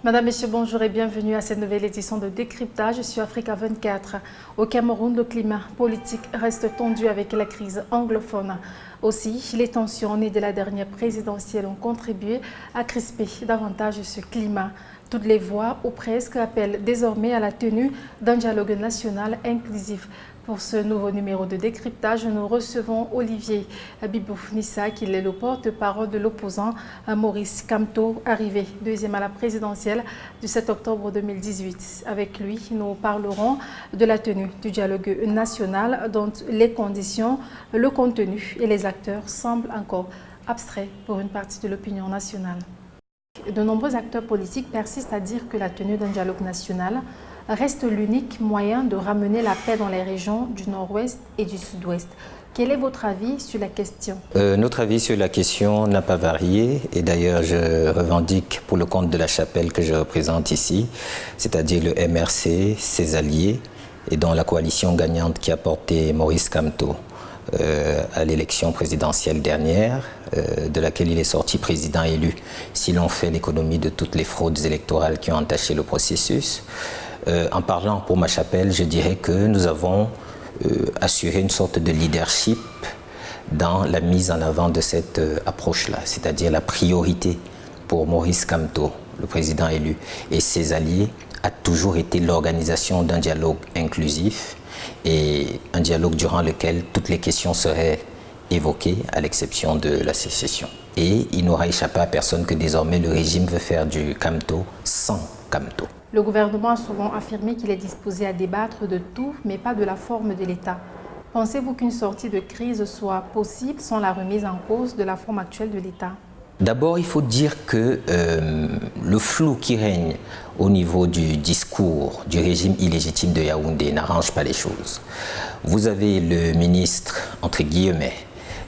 Madame, Monsieur, bonjour et bienvenue à cette nouvelle édition de Décryptage sur Africa 24. Au Cameroun, le climat politique reste tendu avec la crise anglophone. Aussi, les tensions nées de la dernière présidentielle ont contribué à crisper davantage ce climat. Toutes les voix, ou presque, appellent désormais à la tenue d'un dialogue national inclusif. Pour ce nouveau numéro de décryptage, nous recevons Olivier Bibou Nissa, qui est le porte-parole de l'opposant Maurice Kamto, arrivé deuxième à la présidentielle du 7 octobre 2018. Avec lui, nous parlerons de la tenue du dialogue national dont les conditions, le contenu et les acteurs semblent encore abstraits pour une partie de l'opinion nationale. De nombreux acteurs politiques persistent à dire que la tenue d'un dialogue national reste l'unique moyen de ramener la paix dans les régions du Nord-Ouest et du Sud-Ouest. Quel est votre avis sur la question? Notre avis sur la question n'a pas varié et d'ailleurs je revendique pour le compte de la chapelle que je représente ici, c'est-à-dire le MRC, ses alliés et dont la coalition gagnante qui a porté Maurice Kamto à l'élection présidentielle dernière, de laquelle il est sorti président élu, si l'on fait l'économie de toutes les fraudes électorales qui ont entaché le processus. En parlant pour ma chapelle, je dirais que nous avons assuré une sorte de leadership dans la mise en avant de cette approche-là, c'est-à-dire la priorité pour Maurice Kamto, le président élu, et ses alliés, a toujours été l'organisation d'un dialogue inclusif et un dialogue durant lequel toutes les questions seraient évoquées, à l'exception de la sécession. Et il n'aura échappé à personne que désormais le régime veut faire du Kamto sans Kamto. Le gouvernement a souvent affirmé qu'il est disposé à débattre de tout, mais pas de la forme de l'État. Pensez-vous qu'une sortie de crise soit possible sans la remise en cause de la forme actuelle de l'État? D'abord, il faut dire que le flou qui règne au niveau du discours du régime illégitime de Yaoundé n'arrange pas les choses. Vous avez le ministre, entre guillemets,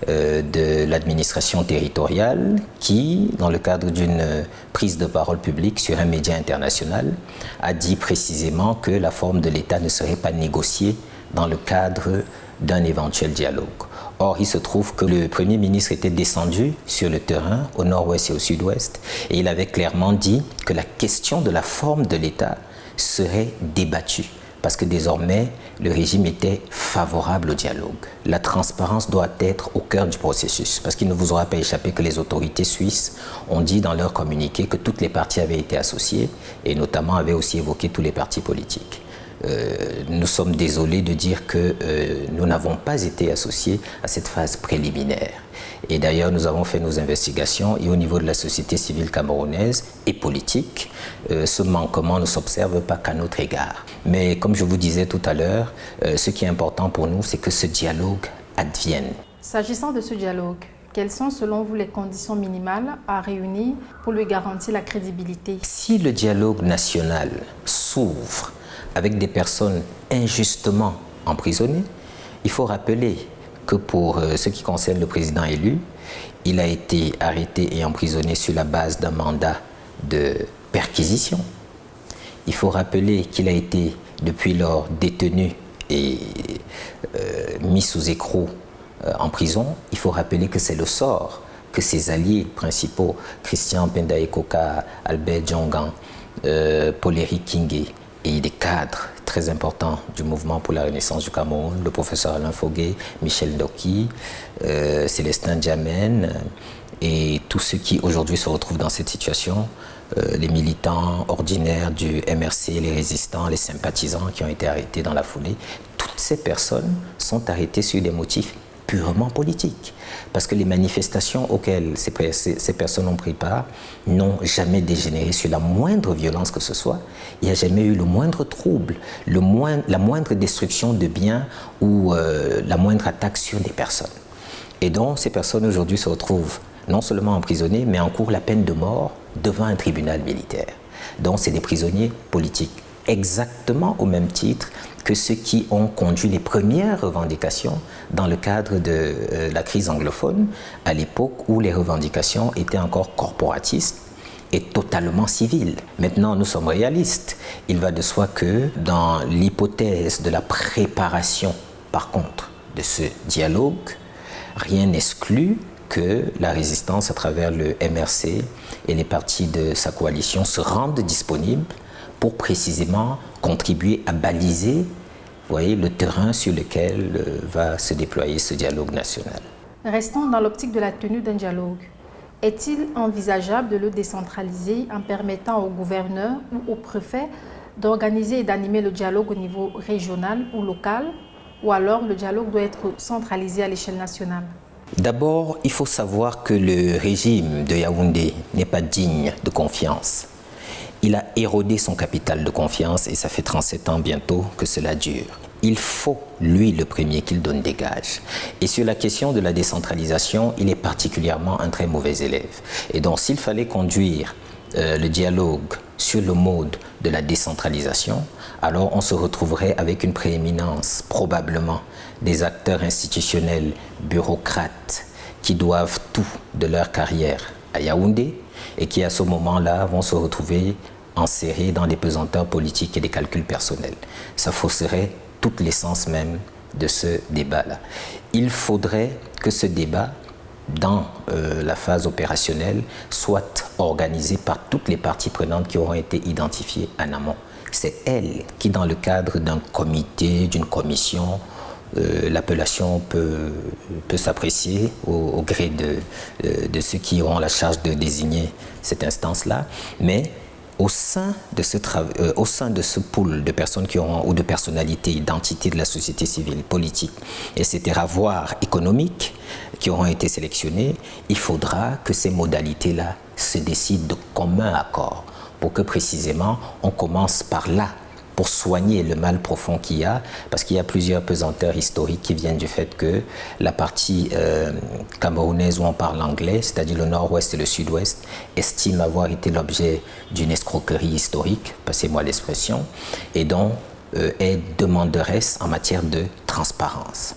de l'administration territoriale qui, dans le cadre d'une prise de parole publique sur un média international, a dit précisément que la forme de l'État ne serait pas négociée dans le cadre d'un éventuel dialogue. Or, il se trouve que le Premier ministre était descendu sur le terrain, au nord-ouest et au sud-ouest, et il avait clairement dit que la question de la forme de l'État serait débattue, parce que désormais, le régime était favorable au dialogue. La transparence doit être au cœur du processus, parce qu'il ne vous aura pas échappé que les autorités suisses ont dit dans leur communiqué que toutes les parties avaient été associées, et notamment avaient aussi évoqué tous les partis politiques. Nous sommes désolés de dire que nous n'avons pas été associés à cette phase préliminaire. Et d'ailleurs, nous avons fait nos investigations et au niveau de la société civile camerounaise et politique, ce manquement ne s'observe pas qu'à notre égard. Mais comme je vous disais tout à l'heure, ce qui est important pour nous, c'est que ce dialogue advienne. S'agissant de ce dialogue, quelles sont selon vous les conditions minimales à réunir pour lui garantir la crédibilité? Si le dialogue national s'ouvre avec des personnes injustement emprisonnées, il faut rappeler que pour ce qui concerne le président élu, il a été arrêté et emprisonné sur la base d'un mandat de perquisition. Il faut rappeler qu'il a été depuis lors détenu et mis sous écrou en prison. Il faut rappeler que c'est le sort que ses alliés principaux, Christian Pendae Koka, Albert Djongan, Poleri Kingé, et des cadres très importants du mouvement pour la renaissance du Cameroun, le professeur Alain Foguet, Michel Doki, Célestin Diamène, et tous ceux qui aujourd'hui se retrouvent dans cette situation, les militants ordinaires du MRC, les résistants, les sympathisants qui ont été arrêtés dans la foulée, toutes ces personnes sont arrêtées sur des motifs purement politique. Parce que les manifestations auxquelles ces personnes ont pris part n'ont jamais dégénéré sur la moindre violence que ce soit. Il n'y a jamais eu le moindre trouble, la moindre destruction de biens ou la moindre attaque sur des personnes. Et donc ces personnes aujourd'hui se retrouvent non seulement emprisonnées, mais encourent la peine de mort devant un tribunal militaire. Donc c'est des prisonniers politiques, exactement au même titre que ceux qui ont conduit les premières revendications dans le cadre de la crise anglophone, à l'époque où les revendications étaient encore corporatistes et totalement civiles. Maintenant, nous sommes réalistes. Il va de soi que dans l'hypothèse de la préparation, par contre, de ce dialogue, rien n'exclut que la résistance, à travers le MRC et les partis de sa coalition, se rendent disponibles pour précisément contribuer à baliser, vous voyez, le terrain sur lequel va se déployer ce dialogue national. Restons dans l'optique de la tenue d'un dialogue. Est-il envisageable de le décentraliser en permettant au gouverneur ou au préfet d'organiser et d'animer le dialogue au niveau régional ou local, ou alors le dialogue doit être centralisé à l'échelle nationale? D'abord, il faut savoir que le régime de Yaoundé n'est pas digne de confiance. Il a érodé son capital de confiance et ça fait 37 ans bientôt que cela dure. Il faut, lui, le premier, qu'il donne des gages. Et sur la question de la décentralisation, il est particulièrement un très mauvais élève. Et donc, s'il fallait conduire le dialogue sur le mode de la décentralisation, alors on se retrouverait avec une prééminence, probablement, des acteurs institutionnels, bureaucrates, qui doivent tout de leur carrière à Yaoundé et qui, à ce moment-là, vont se retrouver enserrés dans des pesanteurs politiques et des calculs personnels. Ça fausserait toute l'essence même de ce débat-là. Il faudrait que ce débat, dans la phase opérationnelle, soit organisé par toutes les parties prenantes qui auront été identifiées en amont. C'est elles qui, dans le cadre d'un comité, d'une commission, l'appellation peut s'apprécier au gré de ceux qui auront la charge de désigner cette instance-là, mais au sein de ce pool de personnes qui auront, ou de personnalités, d'entités de la société civile, politique, etc., voire économiques, qui auront été sélectionnées, il faudra que ces modalités-là se décident de commun accord pour que précisément on commence par là, pour soigner le mal profond qu'il y a, parce qu'il y a plusieurs pesanteurs historiques qui viennent du fait que la partie camerounaise où on parle anglais, c'est-à-dire le nord-ouest et le sud-ouest, estime avoir été l'objet d'une escroquerie historique, passez-moi l'expression, et dont est demanderesse en matière de transparence.